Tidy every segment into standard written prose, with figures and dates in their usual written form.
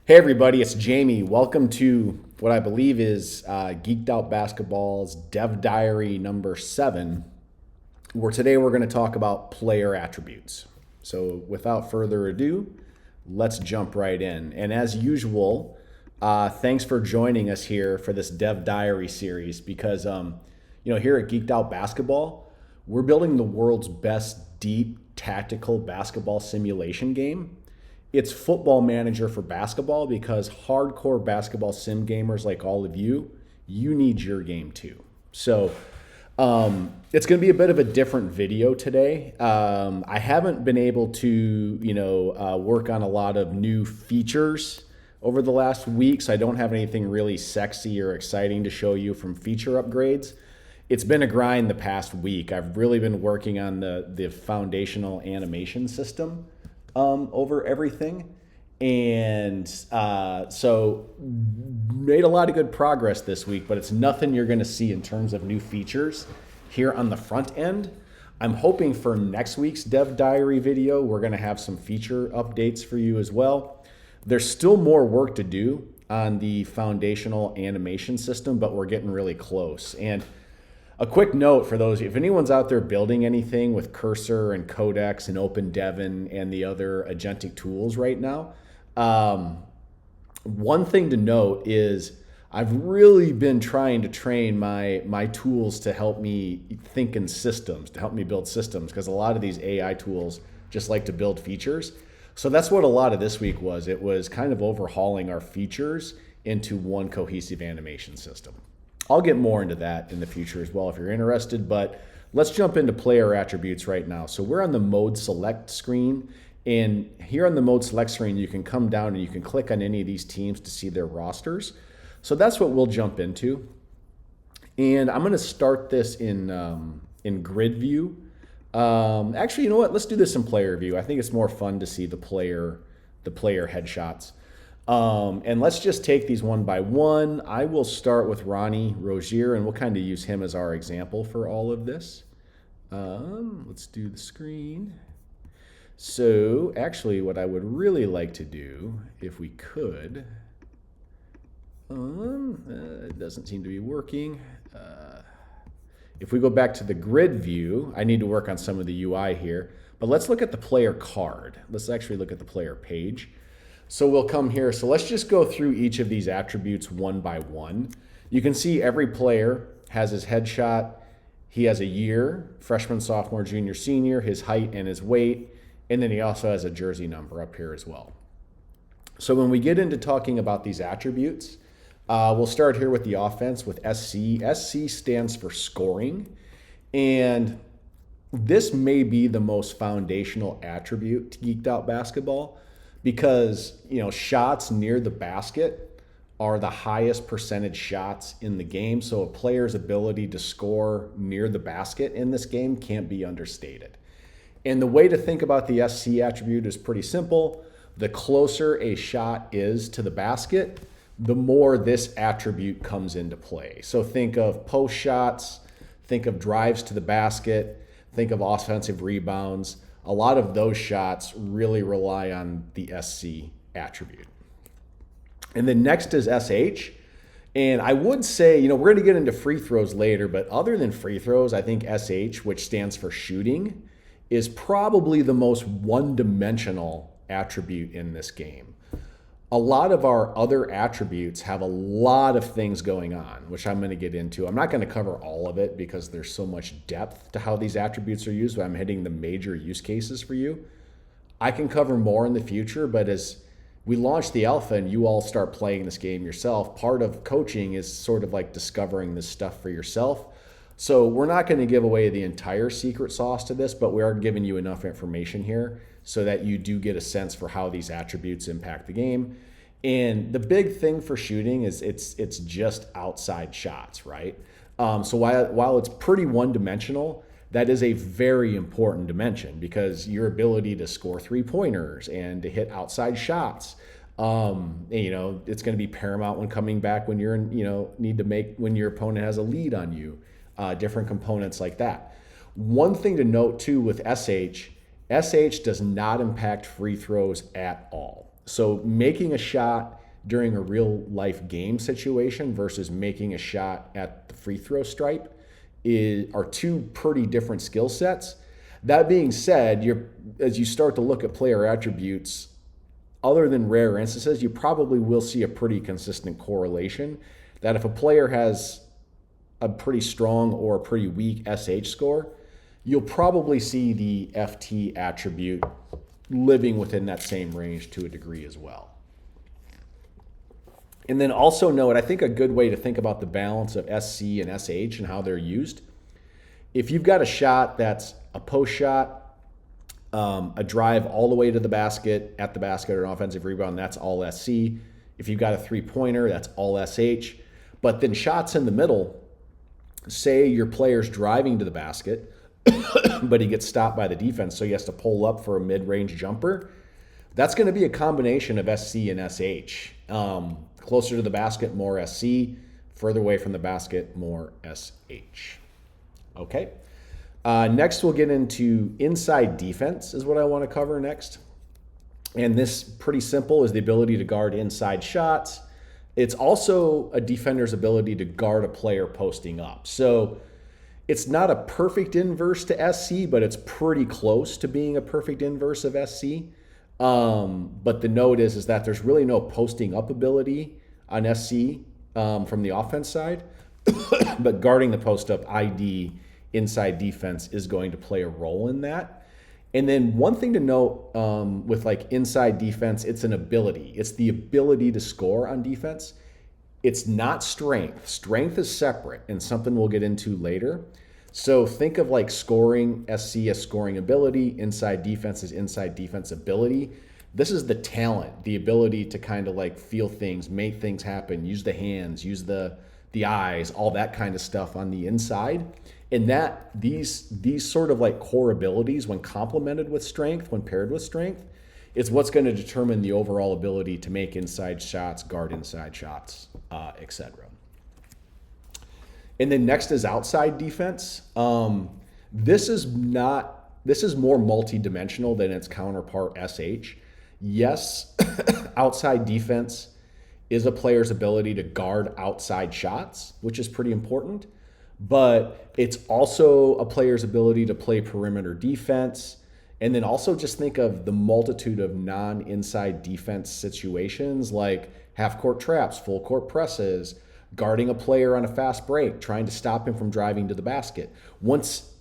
Hey everybody, it's Jamie. Welcome to what I believe is Geeked Out Basketball's Dev Diary number 7, where today we're going to talk about player attributes. So without further ado, let's jump right in. And as usual, thanks for joining us here for this Dev Diary series because, here at Geeked Out Basketball, we're building the world's best deep tactical basketball simulation game. It's Football Manager for basketball because hardcore basketball sim gamers like all of you need your game too. So it's going to be a bit of a different video today. I haven't been able to, work on a lot of new features over the last week, so I don't have anything really sexy or exciting to show you from feature upgrades. It's been a grind the past week. I've really been working on the foundational animation system over everything. And so made a lot of good progress this week, but it's nothing you're going to see in terms of new features here on the front end. I'm hoping for next week's Dev Diary video, we're going to have some feature updates for you as well. There's still more work to do on the foundational animation system, but we're getting really close. And a quick note for those, if anyone's out there building anything with Cursor and Codex and OpenDevin and the other agentic tools right now, one thing to note is I've really been trying to train my tools to help me think in systems, to help me build systems, because a lot of these AI tools just like to build features. So that's what a lot of this week was. It was kind of overhauling our features into one cohesive animation system. I'll get more into that in the future as well if you're interested, but let's jump into player attributes right now. So we're on the mode select screen, and here on the mode select screen, you can come down and you can click on any of these teams to see their rosters. So that's what we'll jump into. And I'm going to start this in grid view. Actually, you know what? Let's do this in player view. I think it's more fun to see the player headshots. And let's just take these one by one. I will start with Ronnie Rozier, and we'll kind of use him as our example for all of this. Let's do the screen. So actually what I would really like to do, if we could, it doesn't seem to be working. If we go back to the grid view, I need to work on some of the UI here, but let's look at the player card. Let's actually look at the player page. So we'll come here. So let's just go through each of these attributes one by one. You can see every player has his headshot. He has a year, freshman, sophomore, junior, senior, his height and his weight. And then he also has a jersey number up here as well. So when we get into talking about these attributes, we'll start here with the offense with SC. SC stands for scoring. And this may be the most foundational attribute to Geeked Out Basketball, because shots near the basket are the highest percentage shots in the game. So a player's ability to score near the basket in this game can't be understated. And the way to think about the SC attribute is pretty simple. The closer a shot is to the basket, the more this attribute comes into play. So think of post shots, think of drives to the basket, think of offensive rebounds. A lot of those shots really rely on the SC attribute. And then next is SH. And I would say, we're going to get into free throws later, but other than free throws, I think SH, which stands for shooting, is probably the most one-dimensional attribute in this game. A lot of our other attributes have a lot of things going on, which I'm going to get into. I'm not going to cover all of it because there's so much depth to how these attributes are used, but I'm hitting the major use cases for you. I can cover more in the future, but as we launch the alpha and you all start playing this game yourself, part of coaching is sort of like discovering this stuff for yourself. So we're not going to give away the entire secret sauce to this, but we are giving you enough information here so that you do get a sense for how these attributes impact the game. And the big thing for shooting is it's just outside shots, right? So while it's pretty one-dimensional, that is a very important dimension because your ability to score three-pointers and to hit outside shots, it's going to be paramount when coming back when you're when your opponent has a lead on you, different components like that. One thing to note too with SH SH does not impact free throws at all. So making a shot during a real life game situation versus making a shot at the free throw stripe are two pretty different skill sets. That being said, as you start to look at player attributes, other than rare instances, you probably will see a pretty consistent correlation that if a player has a pretty strong or a pretty weak SH score, you'll probably see the FT attribute living within that same range to a degree as well. And then also note, I think a good way to think about the balance of SC and SH and how they're used, if you've got a shot that's a post shot, a drive all the way to the basket, at the basket, or an offensive rebound, that's all SC. If you've got a three-pointer, that's all SH. But then shots in the middle, say your player's driving to the basket, but he gets stopped by the defense, so he has to pull up for a mid-range jumper. That's going to be a combination of SC and SH. Closer to the basket, more SC. Further away from the basket, more SH. Okay. Next, we'll get into inside defense is what I want to cover next. And this, pretty simple, is the ability to guard inside shots. It's also a defender's ability to guard a player posting up. So it's not a perfect inverse to SC, but it's pretty close to being a perfect inverse of SC. But the note is that there's really no posting up ability on SC from the offense side, but guarding the post up ID inside defense is going to play a role in that. And then one thing to note with like inside defense, it's an ability. It's the ability to score on defense. It's not strength. Strength is separate and something we'll get into later. So think of like scoring, SC as scoring ability, inside defense as inside defense ability. This is the talent, the ability to kind of like feel things, make things happen, use the hands, use the eyes, all that kind of stuff on the inside. And that these sort of like core abilities, when complemented with strength, when paired with strength, is what's going to determine the overall ability to make inside shots, guard inside shots, etc. And then next is outside defense. This is more multi-dimensional than its counterpart SH. Yes, outside defense is a player's ability to guard outside shots, which is pretty important. But it's also a player's ability to play perimeter defense. And then also just think of the multitude of non-inside defense situations like half-court traps, full-court presses, guarding a player on a fast break, trying to stop him from driving to the basket.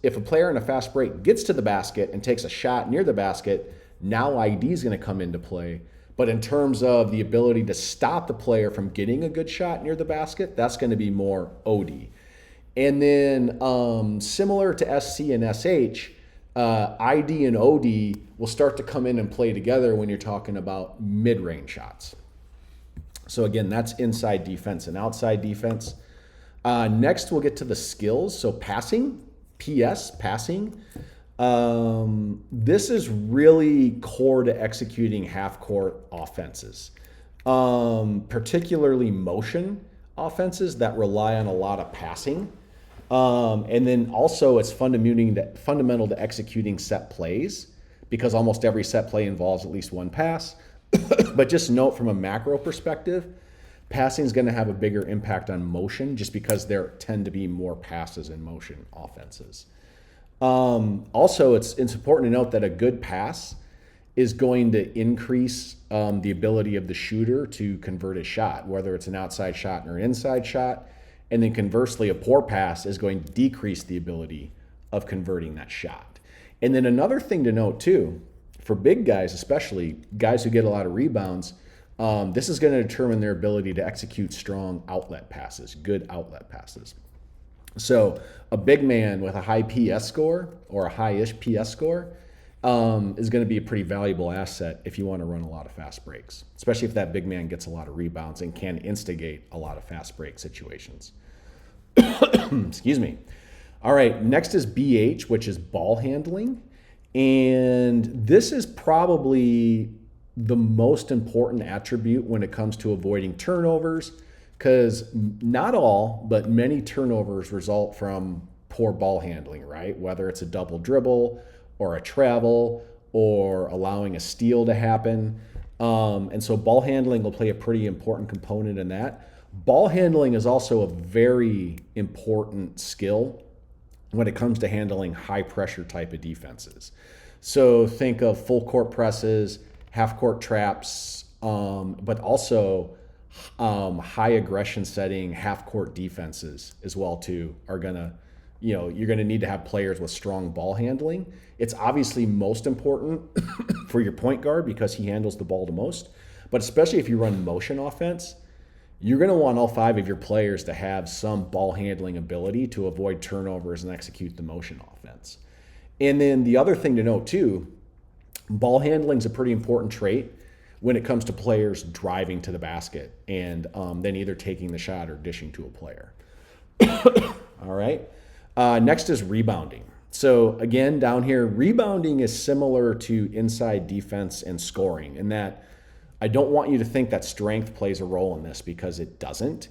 If a player in a fast break gets to the basket and takes a shot near the basket, now ID is going to come into play. But in terms of the ability to stop the player from getting a good shot near the basket, that's going to be more OD. And then similar to SC and SH, ID and OD will start to come in and play together when you're talking about mid-range shots. So again, that's inside defense and outside defense. Next, we'll get to the skills. So passing, passing. This is really core to executing half-court offenses, particularly motion offenses that rely on a lot of passing. And then also it's fundamental to executing set plays because almost every set play involves at least one pass. But just note from a macro perspective, passing is going to have a bigger impact on motion just because there tend to be more passes in motion offenses. Also, it's important to note that a good pass is going to increase the ability of the shooter to convert a shot, whether it's an outside shot or an inside shot. And then conversely, a poor pass is going to decrease the ability of converting that shot. And then another thing to note too, for big guys, especially guys who get a lot of rebounds, this is going to determine their ability to execute strong outlet passes, good outlet passes. So a big man with a high PS score or a high-ish PS score is going to be a pretty valuable asset if you want to run a lot of fast breaks, especially if that big man gets a lot of rebounds and can instigate a lot of fast break situations. Excuse me. All right, next is BH, which is ball handling. And this is probably the most important attribute when it comes to avoiding turnovers, because not all, but many turnovers result from poor ball handling, right? Whether it's a double dribble or a travel or allowing a steal to happen. And so ball handling will play a pretty important component in that. Ball handling is also a very important skill when it comes to handling high pressure type of defenses. So think of full court presses, half court traps, but also high aggression setting half court defenses as well too are gonna, you're gonna need to have players with strong ball handling. It's obviously most important for your point guard because he handles the ball the most, but especially if you run motion offense, you're going to want all 5 of your players to have some ball handling ability to avoid turnovers and execute the motion offense. And then the other thing to note too, ball handling is a pretty important trait when it comes to players driving to the basket and then either taking the shot or dishing to a player. All right. Next is rebounding. So again, down here, rebounding is similar to inside defense and scoring in that I don't want you to think that strength plays a role in this because it doesn't.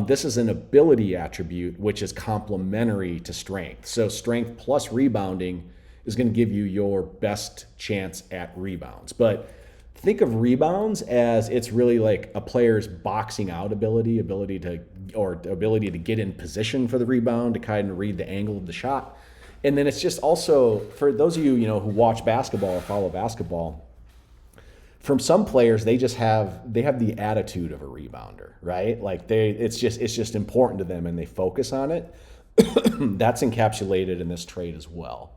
This is an ability attribute which is complementary to strength. So strength plus rebounding is going to give you your best chance at rebounds. But think of rebounds as it's really like a player's boxing out ability to get in position for the rebound, to kind of read the angle of the shot. And then it's just also, for those of you, who watch basketball or follow basketball, from some players, they have the attitude of a rebounder, right? Like it's just important to them and they focus on it. That's encapsulated in this trait as well.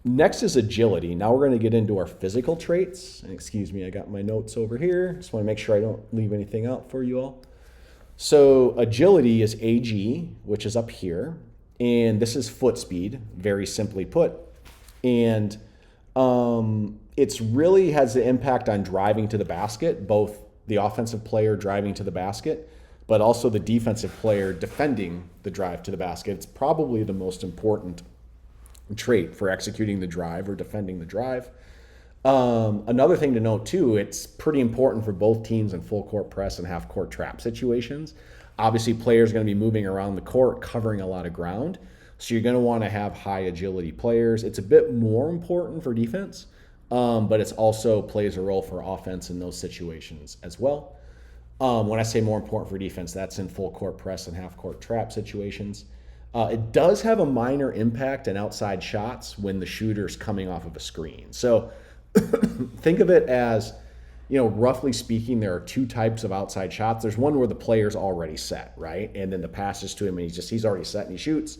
Next is agility. Now we're going to get into our physical traits. And excuse me, I got my notes over here. Just want to make sure I don't leave anything out for you all. So agility is AG, which is up here. And this is foot speed, very simply put. And it's really has the impact on driving to the basket, both the offensive player driving to the basket, but also the defensive player defending the drive to the basket. It's probably the most important trait for executing the drive or defending the drive. Another thing to note too, it's pretty important for both teams in full court press and half court trap situations. Obviously, players are going to be moving around the court, covering a lot of ground. So you're going to want to have high agility players. It's a bit more important for defense, but it's also plays a role for offense in those situations as well. When I say more important for defense, that's in full court press and half court trap situations. It does have a minor impact on outside shots when the shooter's coming off of a screen. So think of it as, roughly speaking, there are 2 types of outside shots. There's one where the player's already set, right? And then the pass is to him and he's already set and he shoots.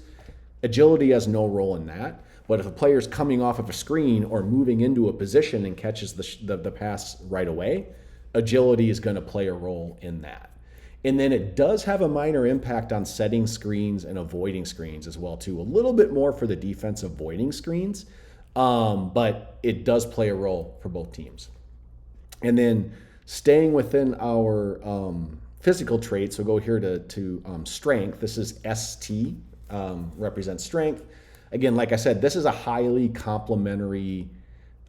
Agility has no role in that. But if a player's coming off of a screen or moving into a position and catches the pass right away, agility is going to play a role in that. And then it does have a minor impact on setting screens and avoiding screens as well too. A little bit more for the defense avoiding screens, but it does play a role for both teams. And then staying within our physical traits, we'll go here to strength. This is ST, represents strength. Again, like I said, this is a highly complementary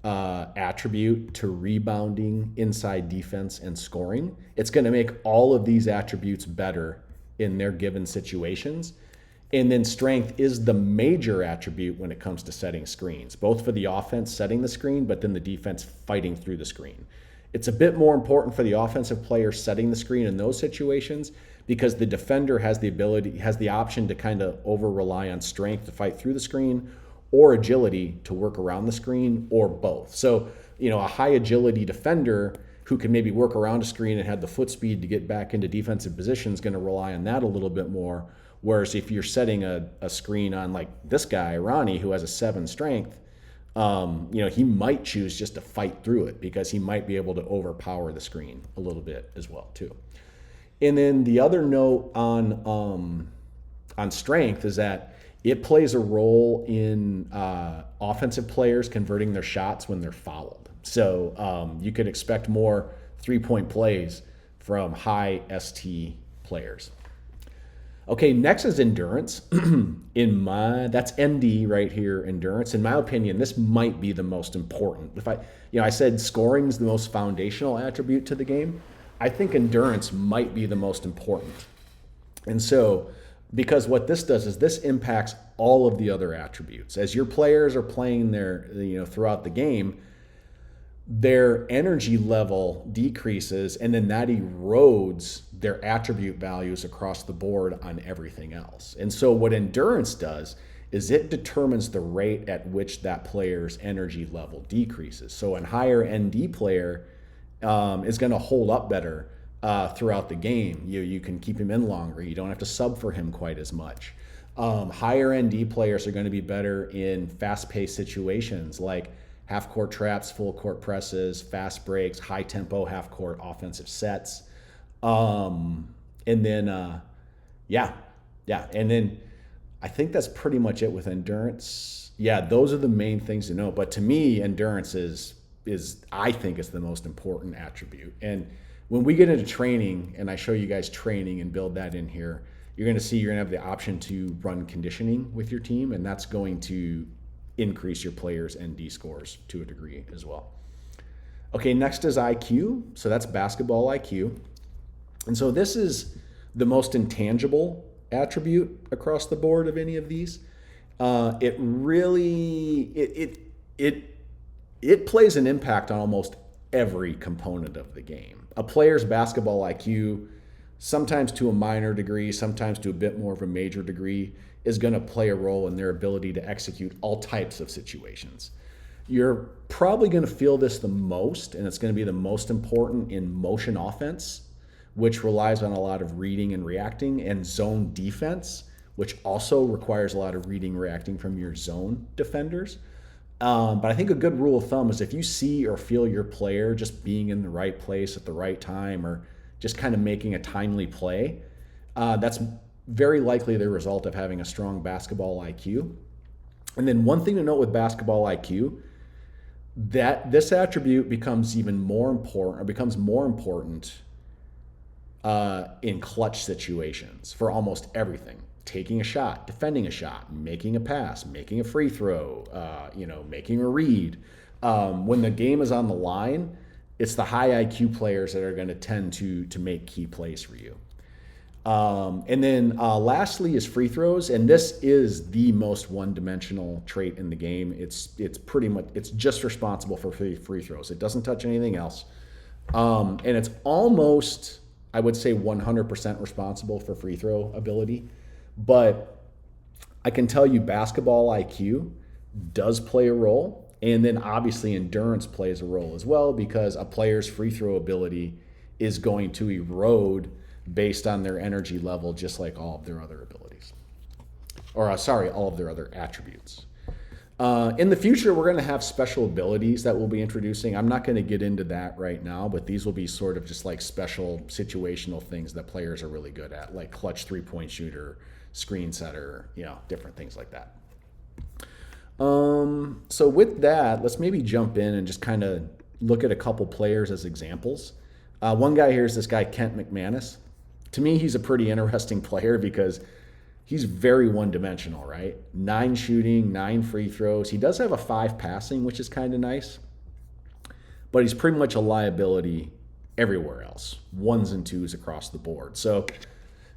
attribute to rebounding, inside defense, and scoring. It's going to make all of these attributes better in their given situations. And then strength is the major attribute when it comes to setting screens, both for the offense setting the screen, but then the defense fighting through the screen. It's a bit more important for the offensive player setting the screen in those situations because the defender has the option to kind of over rely on strength to fight through the screen or agility to work around the screen, or both. So, a high agility defender who can maybe work around a screen and have the foot speed to get back into defensive position is going to rely on that a little bit more. Whereas if you're setting a screen on like this guy, Ronnie, who has a 7 strength, he might choose just to fight through it because he might be able to overpower the screen a little bit as well too. And then the other note on strength is that it plays a role in offensive players converting their shots when they're fouled. So you could expect more 3-point plays from high ST players. Okay, next is endurance. That's ND right here, endurance. In my opinion, this might be the most important. I said scoring is the most foundational attribute to the game. I think endurance might be the most important. And so because what this does is this impacts all of the other attributes. As your players are playing throughout the game, their energy level decreases, and then that erodes their attribute values across the board on everything else. And so what endurance does is it determines the rate at which that player's energy level decreases. So a higher ND player is going to hold up better throughout the game. You can keep him in longer. You don't have to sub for him quite as much. Higher ND players are going to be better in fast-paced situations like half-court traps, full-court presses, fast breaks, high-tempo half-court offensive sets. And then I think that's pretty much it with endurance. Yeah, those are the main things to know. But to me, endurance is I think is the most important attribute. And when we get into training and I show you guys training and build that in here, you're going to see you're going to have the option to run conditioning with your team, and that's going to increase your players' ND scores to a degree as well. Okay, next is IQ. So that's basketball IQ. And so this is the most intangible attribute across the board of any of these. It plays an impact on almost every component of the game. A player's basketball IQ, sometimes to a minor degree, sometimes to a bit more of a major degree, is going to play a role in their ability to execute all types of situations. You're probably going to feel this the most, and it's going to be the most important in motion offense, which relies on a lot of reading and reacting, and zone defense, which also requires a lot of reading and reacting from your zone defenders. But I think a good rule of thumb is if you see or feel your player just being in the right place at the right time or just kind of making a timely play, that's very likely the result of having a strong basketball IQ. And then one thing to note with basketball IQ, that this attribute becomes even more important, or becomes more important in clutch situations for almost everything. Taking a shot, defending a shot, making a pass, making a free throw, making a read. When the game is on the line, it's the high IQ players that are going to tend to make key plays for you. And then lastly is free throws, and this is the most one-dimensional trait in the game. It's pretty much, it's just responsible for free throws. It doesn't touch anything else, and it's almost, I would say, 100% responsible for free throw ability. But I can tell you basketball IQ does play a role, and then obviously endurance plays a role as well, because a player's free throw ability is going to erode based on their energy level, just like all of their other abilities. All of their other attributes. In the future, we're going to have special abilities that we'll be introducing. I'm not going to get into that right now, but these will be sort of just like special situational things that players are really good at, like clutch three-point shooter, screen setter, different things like that. So with that, let's maybe jump in and just kind of look at a couple players as examples. One guy here is this guy, Kent McManus. To me, he's a pretty interesting player because he's very one-dimensional, right? 9 shooting, 9 free throws. He does have a 5 passing, which is kind of nice. But he's pretty much a liability everywhere else. 1s and 2s across the board. So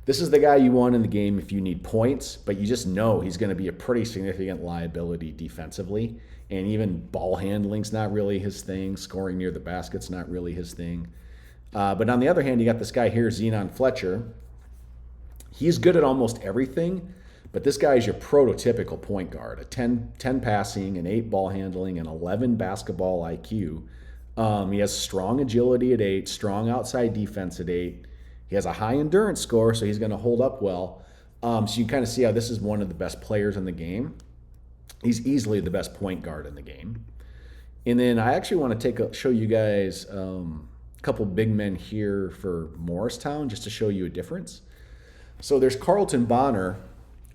this is the guy you want in the game if you need points, but you just know he's going to be a pretty significant liability defensively. And even ball handling's not really his thing. Scoring near the basket's not really his thing. But on the other hand, you got this guy here, Zenon Fletcher. He's good at almost everything, but this guy is your prototypical point guard. A 10 passing, an 8 ball handling, an 11 basketball IQ. He has strong agility at 8, strong outside defense at 8. He has a high endurance score, so he's going to hold up well. So you kind of see how this is one of the best players in the game. He's easily the best point guard in the game. And then I actually want to show you guys a couple big men here for Morristown, just to show you a difference. So there's Carlton Bonner,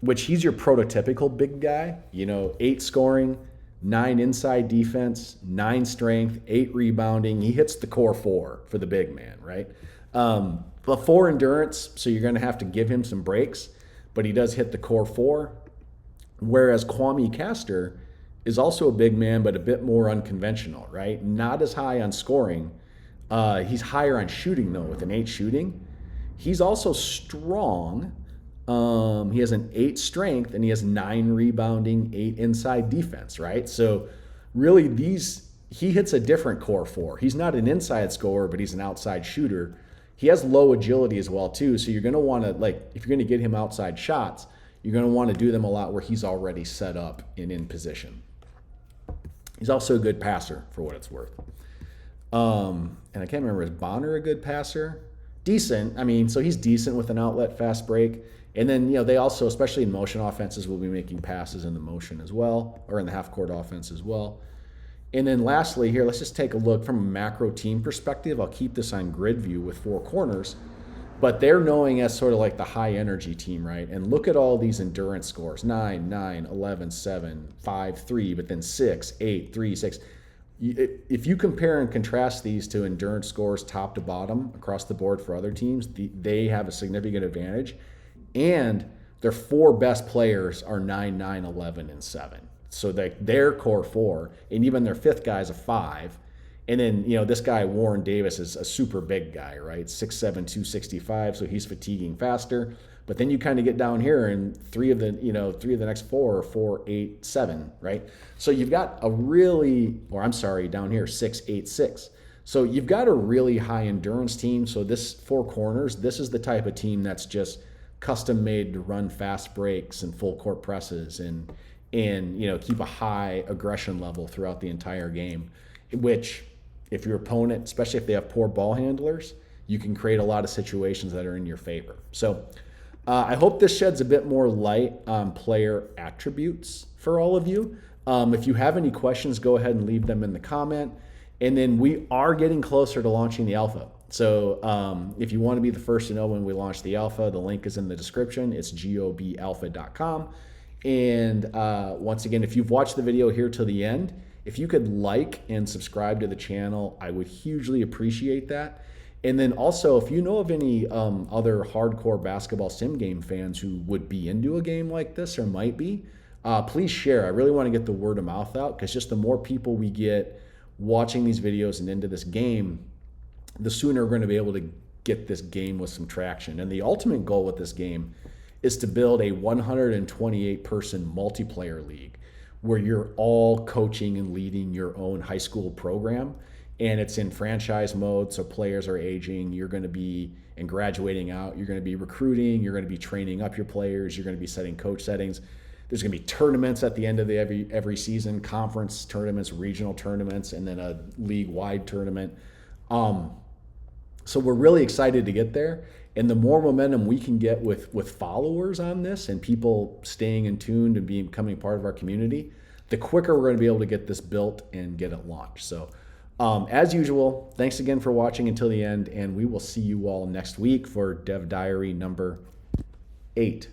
which he's your prototypical big guy. 8 scoring, 9 inside defense, 9 strength, 8 rebounding. He hits the core 4 for the big man, right? But 4 endurance, so you're going to have to give him some breaks, but he does hit the core 4. Whereas Kwame Castor is also a big man, but a bit more unconventional, right? Not as high on scoring. He's higher on shooting, though, with an 8 shooting. He's also strong, He has an 8 strength and he has 9 rebounding, 8 inside defense, right? So really he hits a different core 4. He's not an inside scorer, but he's an outside shooter. He has low agility as well too. So you're going to want to, like, if you're going to get him outside shots, you're going to want to do them a lot where he's already set up and in position. He's also a good passer for what it's worth. And I can't remember, is Bonner a good passer? Decent. I mean, so he's decent with an outlet fast break. And then, they also, especially in motion offenses, will be making passes in the motion as well, or in the half-court offense as well. And then lastly here, let's just take a look from a macro team perspective. I'll keep this on grid view with 4 corners, but they're knowing as sort of like the high-energy team, right? And look at all these endurance scores, 9, 9, 11, 7, 5, 3, but then 6, 8, 3, 6. If you compare and contrast these to endurance scores top to bottom across the board for other teams, they have a significant advantage. And their 4 best players are 9, 9, 11, and 7. So their core 4, and even their 5th guy is a 5. And then, this guy, Warren Davis, is a super big guy, right? 6'7", 265, so he's fatiguing faster. But then you kind of get down here, and 3 of the next 4 are 4, 8, 7, right? So you've got down here, 6, 8, 6. So you've got a really high endurance team. So this 4 corners, this is the type of team that's just custom made to run fast breaks and full court presses and keep a high aggression level throughout the entire game, which if your opponent, especially if they have poor ball handlers, you can create a lot of situations that are in your favor. So I hope this sheds a bit more light on player attributes for all of you. If you have any questions, go ahead and leave them in the comment. And then we are getting closer to launching the alpha. So if you want to be the first to know when we launch the alpha, the link is in the description. It's gobalpha.com. And once again, if you've watched the video here till the end, if you could like and subscribe to the channel, I would hugely appreciate that. And then also, if you know of any other hardcore basketball sim game fans who would be into a game like this or might be, please share. I really want to get the word of mouth out, because just the more people we get watching these videos and into this game, the sooner we're going to be able to get this game with some traction. And the ultimate goal with this game is to build a 128-person multiplayer league where you're all coaching and leading your own high school program. And it's in franchise mode, so players are aging. You're going to be and graduating out. You're going to be recruiting. You're going to be training up your players. You're going to be setting coach settings. There's going to be tournaments at the end of every season, conference tournaments, regional tournaments, and then a league-wide tournament. So we're really excited to get there. And the more momentum we can get with followers on this and people staying in tune and becoming part of our community, the quicker we're going to be able to get this built and get it launched. So as usual, thanks again for watching until the end, and we will see you all next week for Dev Diary number 8.